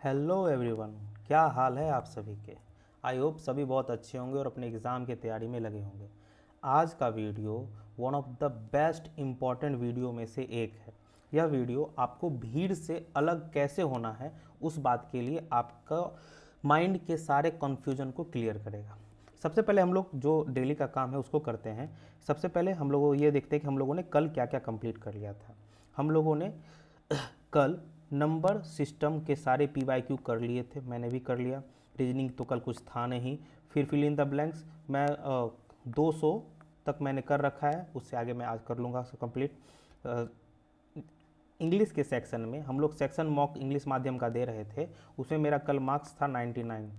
Hello everyone, क्या हाल है आप सभी के। आई होप सभी बहुत अच्छे होंगे और अपने एग्ज़ाम की तैयारी में लगे होंगे। आज का video one of the best important video में से एक है। यह वीडियो आपको भीड़ से अलग कैसे होना है उस बात के लिए आपका माइंड के सारे कन्फ्यूजन को क्लियर करेगा। सबसे पहले हम लोग जो डेली का काम है उसको करते हैं। सबसे पहले हम लोग ये देखते हैं कि हम लोगों ने कल क्या क्या कंप्लीट कर लिया था। हम लोगों ने कल नंबर सिस्टम के सारे PYQ कर लिए थे, मैंने भी कर लिया। रीजनिंग तो कल कुछ था नहीं। फिर फिल इन द ब्लैंक्स मैं 200 तक मैंने कर रखा है, उससे आगे मैं आज कर लूँगा कंप्लीट। इंग्लिश के सेक्शन में हम लोग सेक्शन मॉक इंग्लिश माध्यम का दे रहे थे, उसमें मेरा कल मार्क्स था 99।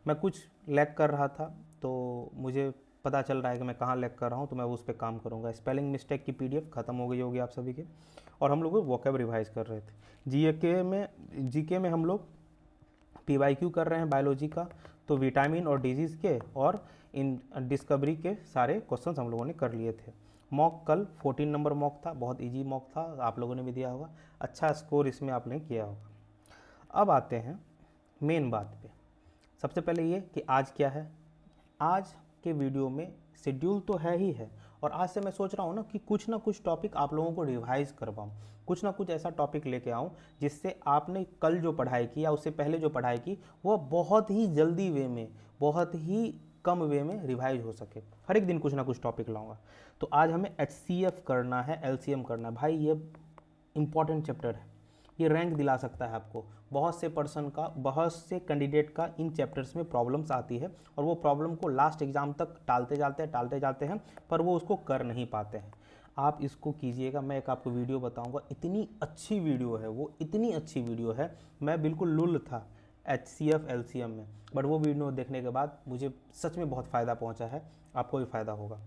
मैं कुछ लैग कर रहा था तो मुझे पता चल रहा है कि मैं कहाँ लैग कर रहा हूँ, तो मैं उस पर काम करूँगा। स्पेलिंग मिस्टेक की PDF ख़त्म हो गई होगी आप सभी के। और हम लोग वोकैब रिवाइज कर रहे थे। जीके में हम लोग PYQ कर रहे हैं बायोलॉजी का, तो विटामिन और डिजीज़ के और इन डिस्कवरी के सारे क्वेश्चंस हम लोगों ने कर लिए थे। मॉक कल 14 नंबर मॉक था, बहुत इजी मॉक था, आप लोगों ने भी दिया होगा। अच्छा स्कोर इसमें आपने किया होगा। अब आते हैं मेन बात पे। सबसे पहले ये कि आज क्या है। आज के वीडियो में शेड्यूल तो है ही है, और आज से मैं सोच रहा हूँ ना कि कुछ ना कुछ टॉपिक आप लोगों को रिवाइज करवाऊँ, कुछ ना कुछ ऐसा टॉपिक लेके आऊँ जिससे आपने कल जो पढ़ाई की या उससे पहले जो पढ़ाई की वो बहुत ही जल्दी वे में, बहुत ही कम वे में रिवाइज हो सके। हर एक दिन कुछ ना कुछ टॉपिक लाऊंगा। तो आज हमें HCF करना है, LCM करना है। भाई ये इंपॉर्टेंट चैप्टर है, ये रैंक दिला सकता है आपको। बहुत से कैंडिडेट का इन चैप्टर्स में प्रॉब्लम्स आती है, और वो प्रॉब्लम को लास्ट एग्जाम तक टालते जाते हैं, पर वो उसको कर नहीं पाते हैं। आप इसको कीजिएगा। मैं एक आपको वीडियो बताऊंगा, इतनी अच्छी वीडियो है वो, इतनी अच्छी वीडियो है। मैं बिल्कुल लुल था HCF LCM में, बट वो वीडियो देखने के बाद मुझे सच में बहुत फ़ायदा पहुंचा है, आपको भी फ़ायदा होगा।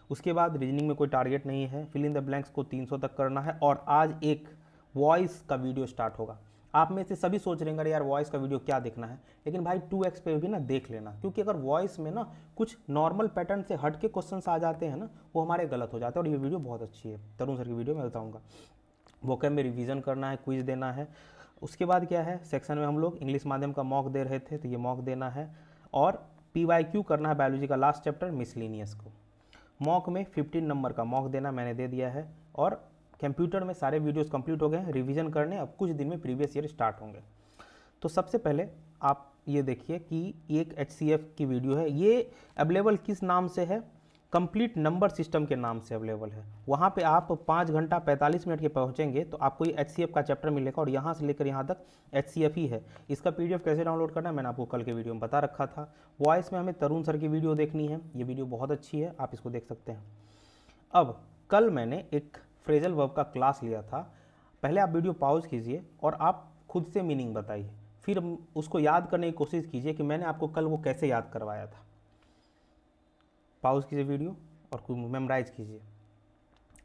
उसके बाद रीजनिंग में कोई टारगेट नहीं है, फिल इन द ब्लैंक्स को 300 तक करना है। और आज एक वॉइस का वीडियो स्टार्ट होगा। आप में से सभी सोच रहे हैं यार वॉइस का वीडियो क्या देखना है, लेकिन भाई 2x पे भी ना देख लेना, क्योंकि अगर वॉइस में ना कुछ नॉर्मल पैटर्न से हट के क्वेश्चन आ जाते हैं ना, वो हमारे गलत हो जाते हैं। और ये वीडियो बहुत अच्छी है, तरुण सर की वीडियो मैं बताऊँगा। वोकैब में रिवीजन करना है, क्विज देना है। उसके बाद क्या है, सेक्शन में हम लोग इंग्लिश माध्यम का मॉक दे रहे थे, तो ये मॉक देना है। और PYQ करना है बायोलॉजी का लास्ट चैप्टर मिसलिनियस को। मॉक में 15 नंबर का मॉक देना मैंने दे दिया है। और कंप्यूटर में सारे वीडियोस कंप्लीट हो गए हैं, रिवीजन करने अब कुछ दिन में प्रीवियस ईयर स्टार्ट होंगे। तो सबसे पहले आप ये देखिए कि एक HCF की वीडियो है, ये अवेलेबल किस नाम से है, कंप्लीट नंबर सिस्टम के नाम से अवेलेबल है। वहाँ पे आप 5 घंटा 45 मिनट के पहुँचेंगे तो आपको ये HCF का चैप्टर मिलेगा, और यहाँ से लेकर यहाँ तक HCF ही है। इसका PDF कैसे डाउनलोड करना है मैंने आपको कल के वीडियो में बता रखा था। वॉइस में हमें तरुण सर की वीडियो देखनी है, ये वीडियो बहुत अच्छी है, आप इसको देख सकते हैं। अब कल मैंने एक फ्रेजल वर्ब का क्लास लिया था। पहले आप वीडियो पॉज कीजिए और आप खुद से मीनिंग बताइए, फिर उसको याद करने की कोशिश कीजिए कि मैंने आपको कल वो कैसे याद करवाया था। पॉज कीजिए वीडियो और मेमोराइज कीजिए।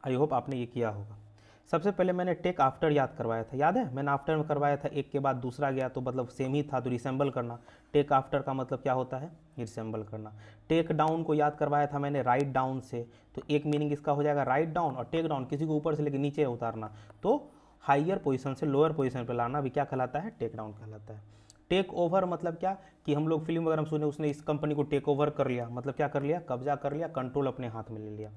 आई होप आपने ये किया होगा। सबसे पहले मैंने टेक आफ्टर याद करवाया था, याद है मैंने आफ्टर में करवाया था, एक के बाद दूसरा गया तो मतलब सेम ही था, तो रिसेंबल करना। टेक आफ्टर का मतलब क्या होता है, रिसेंबल करना। टेक डाउन को याद करवाया था मैंने राइट डाउन से, तो एक मीनिंग इसका हो जाएगा राइट डाउन, और टेक डाउन किसी को ऊपर से लेकर नीचे उतारना, तो हाइयर पोजीशन से लोअर पोजीशन पर लाना भी क्या कहलाता है, टेक डाउन कहलाता है। टेक ओवर मतलब क्या, कि हम लोग फिल्म वगैरह में सुने उसने इस कंपनी को टेक ओवर कर लिया, मतलब क्या कर लिया, कब्जा कर लिया, कंट्रोल अपने हाथ में ले लिया।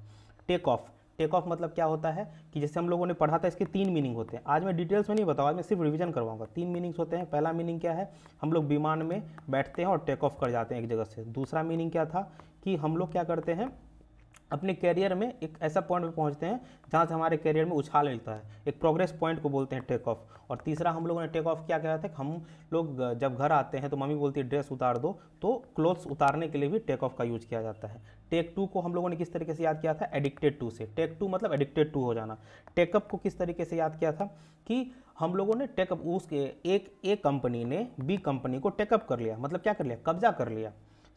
टेक ऑफ मतलब क्या होता है, कि जैसे हम लोगों ने पढ़ा था इसके 3 मीनिंग होते हैं। आज मैं डिटेल्स में नहीं बताऊँ, आज मैं सिर्फ रिवीजन करवाऊंगा। 3 मीनिंग्स होते हैं। पहला मीनिंग क्या है, हम लोग विमान में बैठते हैं और टेक ऑफ कर जाते हैं एक जगह से। दूसरा मीनिंग क्या था, कि हम लोग क्या करते हैं, अपने कैरियर में एक ऐसा पॉइंट पे पहुंचते हैं जहाँ से हमारे कैरियर में उछाल मिलता है, एक प्रोग्रेस पॉइंट को बोलते हैं टेक ऑफ। और तीसरा हम लोगों ने टेक ऑफ क्या कहा था, हम लोग जब घर आते हैं तो मम्मी बोलती है ड्रेस उतार दो, तो क्लोथ्स उतारने के लिए भी टेक ऑफ का यूज किया जाता है। टेक टू को हम लोगों ने किस तरीके से याद किया था, एडिक्टेड टू से। टेक टू मतलब एडिक्टेड टू हो जाना। टेकअप को किस तरीके से याद किया था, कि हम लोगों ने टेकअप, उसके एक कंपनी ने B कंपनी को टेकअप कर लिया, मतलब क्या कर लिया, कब्जा कर लिया।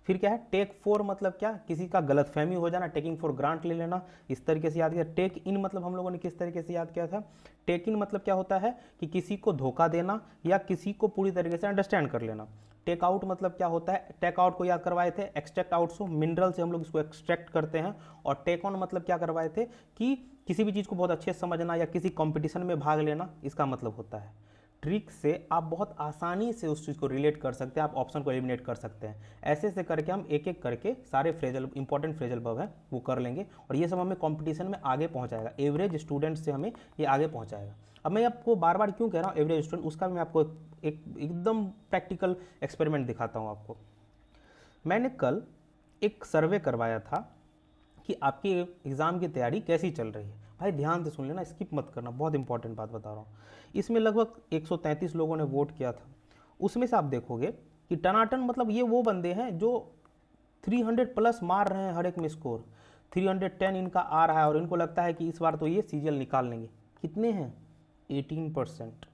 फिर क्या है, टेक फोर मतलब क्या, किसी का गलतफहमी हो जाना, टेकिंग फॉर ग्रांट ले लेना, इस तरीके से याद किया। टेक इन मतलब हम लोगों ने किस तरीके से याद किया था, टेक इन मतलब क्या होता है, कि किसी को धोखा देना या किसी को पूरी तरीके से अंडरस्टैंड कर लेना। टेक आउट मतलब क्या होता है, टेक आउट को याद करवाए थे, एक्सट्रैक्ट आउट से मिनरल से हम लोग इसको एक्सट्रैक्ट करते हैं। और टेक ऑन मतलब क्या करवाए थे, कि किसी भी चीज़ को बहुत अच्छे से समझना या किसी कंपटीशन में भाग लेना, इसका मतलब होता है। ट्रिक से आप बहुत आसानी से उस चीज़ को रिलेट कर सकते हैं, आप ऑप्शन को एलिमिनेट कर सकते हैं। ऐसे ऐसे करके हम एक एक करके सारे फ्रेजल इंपॉर्टेंट फ्रेजल वर्ब हैं वो कर लेंगे और ये सब हमें कंपटीशन में आगे पहुंचाएगा, एवरेज स्टूडेंट से हमें ये आगे पहुंचाएगा। अब मैं आपको बार बार क्यों कह रहा हूँ एवरेज स्टूडेंट, उसका मैं आपको एक एकदम प्रैक्टिकल एक्सपेरिमेंट दिखाता हूँ आपको। मैंने कल एक सर्वे करवाया था कि आपकी एग्ज़ाम की तैयारी कैसी चल रही है। भाई ध्यान से सुन लेना, स्किप मत करना, बहुत इंपॉर्टेंट बात बता रहा हूँ। इसमें लगभग 133 लोगों ने वोट किया था। उसमें से आप देखोगे कि टनाटन मतलब ये वो बंदे हैं जो 300 प्लस मार रहे हैं हर एक में स्कोर, 310 इनका आ रहा है और इनको लगता है कि इस बार तो ये सीजीएल निकाल लेंगे। कितने हैं? 18%।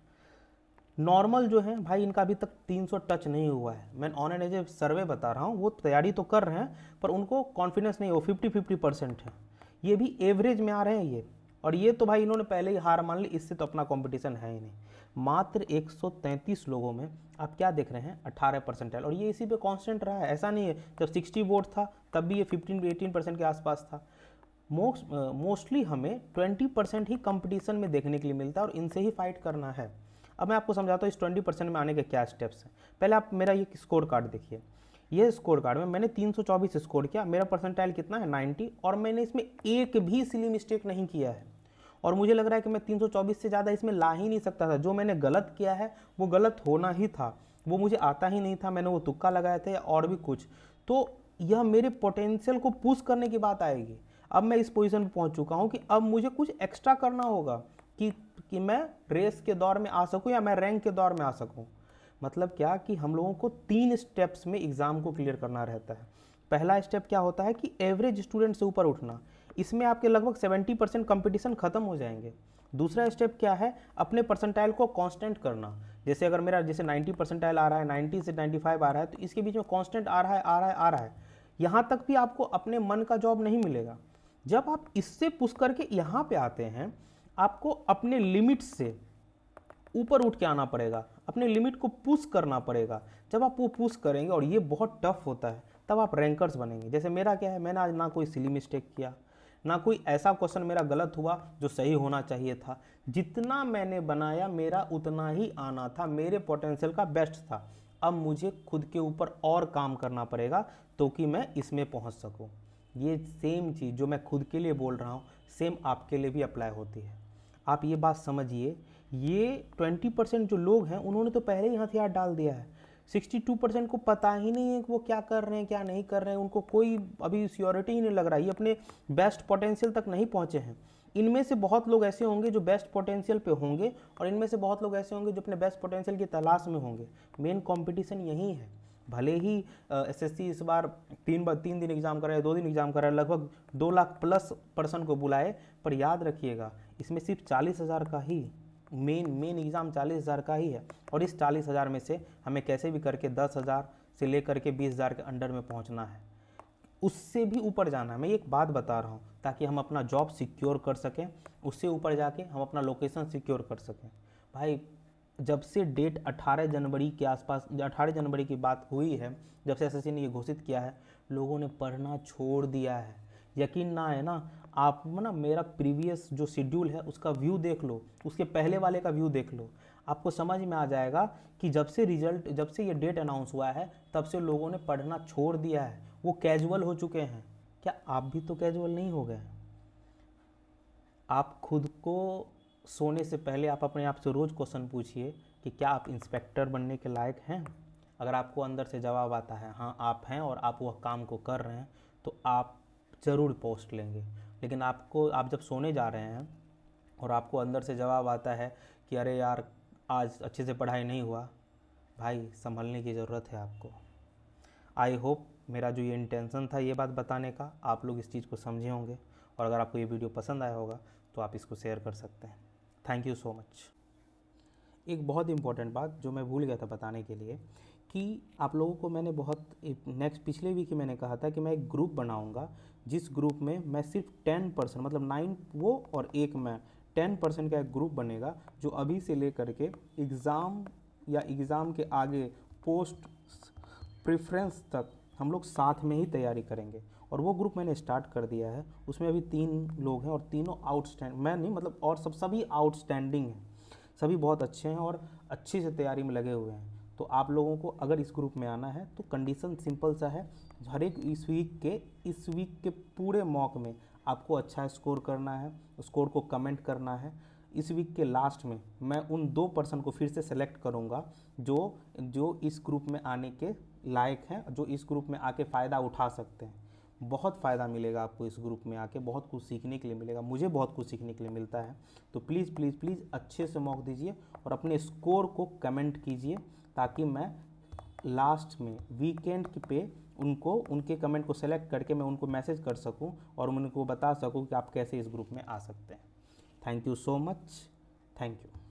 नॉर्मल जो है भाई इनका अभी तक 300 टच नहीं हुआ है। मैं ऑन एन एज सर्वे बता रहा हूँ, वो तैयारी तो कर रहे हैं पर उनको कॉन्फिडेंस नहीं हो, 50-50% है। ये भी एवरेज में आ रहे हैं ये, और ये तो भाई इन्होंने पहले ही हार मान ली, इससे तो अपना कंपटीशन है ही नहीं। मात्र 133 लोगों में आप क्या देख रहे हैं? 18%। और ये इसी पे कांस्टेंट रहा है, ऐसा नहीं है। जब 60 वोट था तब भी ये 15-18% के आसपास था। मोस्टली हमें 20% ही कंपटीशन में देखने के लिए मिलता है और इनसे ही फाइट करना है। अब मैं आपको समझाता हूँ इस 20% में आने के क्या स्टेप्स हैं। पहले आप मेरा ये स्कोर कार्ड देखिए। ये स्कोर कार्ड में मैंने 324 स्कोर किया, मेरा परसेंटाइल कितना है? 90, और मैंने इसमें एक भी सिली मिस्टेक नहीं किया है। और मुझे लग रहा है कि मैं 324 से ज़्यादा इसमें ला ही नहीं सकता था। जो मैंने गलत किया है वो गलत होना ही था, वो मुझे आता ही नहीं था, मैंने वो तुक्का लगाया था या और भी कुछ। तो यह मेरे पोटेंशियल को पुश करने की बात आएगी। अब मैं इस पोजीशन पर पहुंच चुका हूं कि अब मुझे कुछ एक्स्ट्रा करना होगा कि मैं रेस के दौर में आ सकूं या मैं रैंक के दौर में आ सकूं। मतलब क्या कि हम लोगों को 3 स्टेप्स में एग्ज़ाम को क्लियर करना रहता है। पहला स्टेप क्या होता है कि एवरेज स्टूडेंट से ऊपर उठना, इसमें आपके लगभग 70% कंपटीशन खत्म हो जाएंगे। दूसरा स्टेप क्या है? अपने परसेंटाइल को कांस्टेंट करना। जैसे अगर मेरा जैसे 90 परसेंटाइल आ रहा है, 90 से 95 आ रहा है, तो इसके बीच में कांस्टेंट आ रहा है आ रहा है आ रहा है। यहाँ तक भी आपको अपने मन का जॉब नहीं मिलेगा। जब आप इससे पुश करके यहाँ पे आते हैं, आपको अपने लिमिट से ऊपर उठ के आना पड़ेगा, अपने लिमिट को पुश करना पड़ेगा। जब आप वो पुश करेंगे, और ये बहुत टफ होता है, तब आप रैंकर्स बनेंगे। जैसे मेरा क्या है, मैंने आज ना कोई सिली मिस्टेक किया, ना कोई ऐसा क्वेश्चन मेरा गलत हुआ जो सही होना चाहिए था। जितना मैंने बनाया मेरा उतना ही आना था, मेरे पोटेंशियल का बेस्ट था। अब मुझे खुद के ऊपर और काम करना पड़ेगा तो कि मैं इसमें पहुंच सकूं। ये सेम चीज़ जो मैं खुद के लिए बोल रहा हूँ, सेम आपके लिए भी अप्लाई होती है। आप ये बात समझिए, ये 20% जो लोग हैं उन्होंने तो पहले ही हथियार डाल दिया है। 62% को पता ही नहीं है कि वो क्या कर रहे हैं क्या नहीं कर रहे हैं, उनको कोई अभी सियोरिटी ही नहीं लग रहा है, ये अपने बेस्ट पोटेंशियल तक नहीं पहुंचे हैं। इनमें से बहुत लोग ऐसे होंगे जो बेस्ट पोटेंशियल पे होंगे, और इनमें से बहुत लोग ऐसे होंगे जो अपने बेस्ट पोटेंशियल की तलाश में होंगे। मेन कंपटीशन यही है। भले ही एसएससी इस बार 3 दिन एग्जाम कर रहा है, 2 दिन एग्जाम कर रहा है, लगभग 2 लाख प्लस पर्सन को बुलाए, पर याद रखिएगा इसमें सिर्फ 40,000 का ही मेन एग्ज़ाम 40,000 का ही है। और इस 40,000 में से हमें कैसे भी करके 10,000 से लेकर के 20,000 के अंडर में पहुंचना है, उससे भी ऊपर जाना है। मैं एक बात बता रहा हूं ताकि हम अपना जॉब सिक्योर कर सकें, उससे ऊपर जाके हम अपना लोकेशन सिक्योर कर सकें। भाई जब से डेट 18 जनवरी के आसपास, 18 जनवरी की बात हुई है, जब से एसएससी ने ये घोषित किया है, लोगों ने पढ़ना छोड़ दिया है। यकीन ना है ना, आप ना मेरा प्रीवियस जो शेड्यूल है उसका व्यू देख लो, उसके पहले वाले का व्यू देख लो, आपको समझ में आ जाएगा कि जब से ये डेट अनाउंस हुआ है तब से लोगों ने पढ़ना छोड़ दिया है, वो कैजुअल हो चुके हैं। क्या आप भी तो कैजुअल नहीं हो गए? आप खुद को सोने से पहले आप अपने आप से रोज़ क्वेश्चन पूछिए कि क्या आप इंस्पेक्टर बनने के लायक हैं। अगर आपको अंदर से जवाब आता है हाँ आप हैं और आप वह काम को कर रहे हैं, तो आप ज़रूर पोस्ट लेंगे। लेकिन आप जब सोने जा रहे हैं और आपको अंदर से जवाब आता है कि अरे यार आज अच्छे से पढ़ाई नहीं हुआ, भाई संभलने की ज़रूरत है आपको। आई होप मेरा जो ये इंटेंशन था ये बात बताने का, आप लोग इस चीज़ को समझे होंगे, और अगर आपको ये वीडियो पसंद आया होगा तो आप इसको शेयर कर सकते हैं। Thank you so much. एक बहुत इंपॉर्टेंट बात जो मैं भूल गया था बताने के लिए, कि आप लोगों को मैंने पिछले वीक ही मैंने कहा था कि मैं एक ग्रुप बनाऊंगा, जिस ग्रुप में मैं सिर्फ 10% मतलब 9 वो और 1 मैं, 10% का एक ग्रुप बनेगा जो अभी से लेकर के एग्ज़ाम या एग्ज़ाम के आगे पोस्ट प्रेफरेंस तक हम लोग साथ में ही तैयारी करेंगे। और वो ग्रुप मैंने स्टार्ट कर दिया है, उसमें अभी 3 लोग हैं और तीनों मैं नहीं मतलब और सभी आउटस्टैंडिंग हैं, सभी बहुत अच्छे हैं और अच्छी से तैयारी में लगे हुए हैं। तो आप लोगों को अगर इस ग्रुप में आना है तो कंडीशन सिंपल सा है, हर एक इस वीक के पूरे मॉक में आपको अच्छा स्कोर करना है, स्कोर को कमेंट करना है। इस वीक के लास्ट में मैं उन 2 पर्सन को फिर से सेलेक्ट करूंगा जो जो इस ग्रुप में आने के लायक हैं, जो इस ग्रुप में आके फ़ायदा उठा सकते हैं। बहुत फ़ायदा मिलेगा आपको इस ग्रुप में आके, बहुत कुछ सीखने के लिए मिलेगा, मुझे बहुत कुछ सीखने के लिए मिलता है। तो प्लीज़ प्लीज़ प्लीज़ अच्छे से मॉक दीजिए और अपने स्कोर को कमेंट कीजिए, ताकि मैं लास्ट में वीकेंड पे उनको उनके कमेंट को सेलेक्ट करके मैं उनको मैसेज कर सकूं और उनको बता सकूं कि आप कैसे इस ग्रुप में आ सकते हैं। Thank you so much. Thank you.